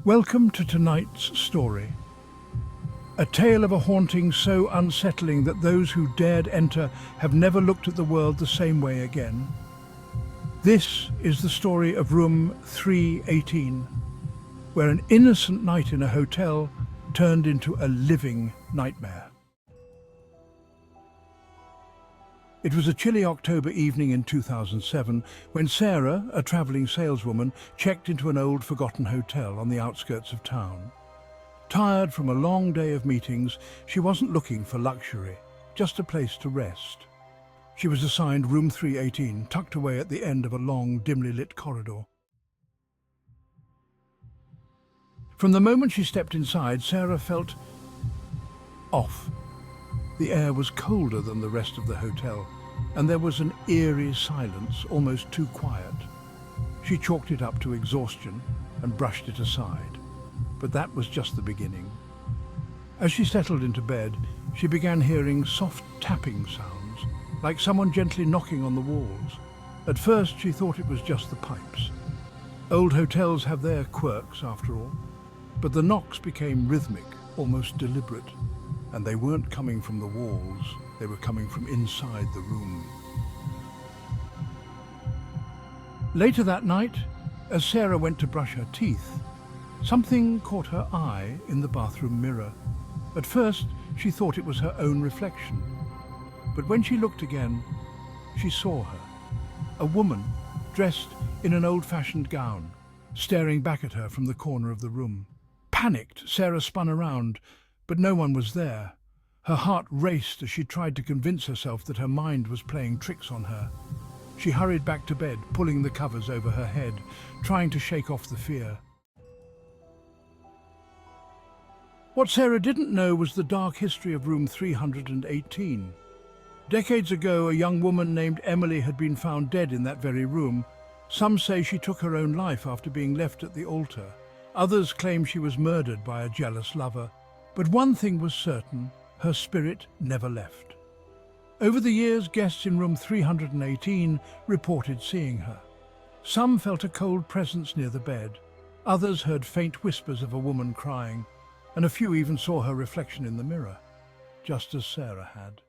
Welcome to tonight's story. A tale of a haunting so unsettling that those who dared enter have never looked at the world the same way again. This is the story of room 318, where an innocent night in a hotel turned into a living nightmare. It was a chilly October evening in 2007 when Sarah, a travelling saleswoman, checked into an old forgotten hotel on the outskirts of town. Tired from a long day of meetings, she wasn't looking for luxury, just a place to rest. She was assigned room 318, tucked away at the end of a long, dimly lit corridor. From the moment she stepped inside, Sarah felt off. The air was colder than the rest of the hotel, and there was an eerie silence, almost too quiet. She chalked it up to exhaustion and brushed it aside. But that was just the beginning. As she settled into bed, she began hearing soft tapping sounds, like someone gently knocking on the walls. At first, she thought it was just the pipes. Old hotels have their quirks, after all. But the knocks became rhythmic, almost deliberate. And they weren't coming from the walls, they were coming from inside the room. Later that night, as Sarah went to brush her teeth, something caught her eye in the bathroom mirror. At first, she thought it was her own reflection. But when she looked again, she saw her. A woman, dressed in an old-fashioned gown, staring back at her from the corner of the room. Panicked, Sarah spun around, but no one was there. Her heart raced as she tried to convince herself that her mind was playing tricks on her. She hurried back to bed, pulling the covers over her head, trying to shake off the fear. What Sarah didn't know was the dark history of room 318. Decades ago, a young woman named Emily had been found dead in that very room. Some say she took her own life after being left at the altar. Others claim she was murdered by a jealous lover. But one thing was certain, her spirit never left. Over the years, guests in room 318 reported seeing her. Some felt a cold presence near the bed. Others heard faint whispers of a woman crying, and a few even saw her reflection in the mirror, just as Sarah had.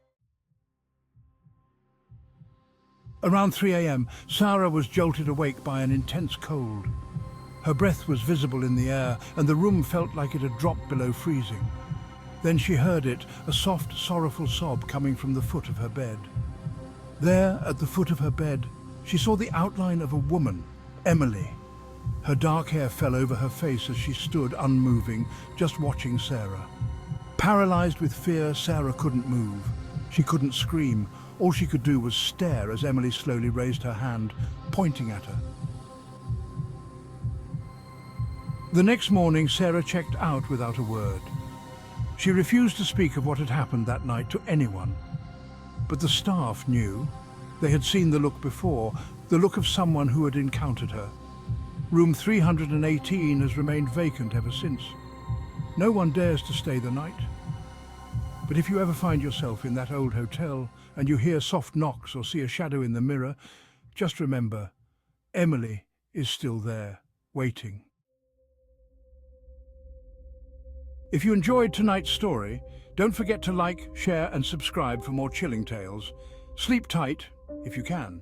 Around 3 a.m., Sarah was jolted awake by an intense cold. Her breath was visible in the air, and the room felt like it had dropped below freezing. Then she heard it, a soft, sorrowful sob coming from the foot of her bed. There, at the foot of her bed, she saw the outline of a woman, Emily. Her dark hair fell over her face as she stood unmoving, just watching Sarah. Paralyzed with fear, Sarah couldn't move. She couldn't scream. All she could do was stare as Emily slowly raised her hand, pointing at her. The next morning, Sarah checked out without a word. She refused to speak of what had happened that night to anyone. But the staff knew. They had seen the look before, the look of someone who had encountered her. Room 318 has remained vacant ever since. No one dares to stay the night. But if you ever find yourself in that old hotel and you hear soft knocks or see a shadow in the mirror, just remember, Emily is still there, waiting. If you enjoyed tonight's story, don't forget to like, share and subscribe for more chilling tales. Sleep tight, if you can.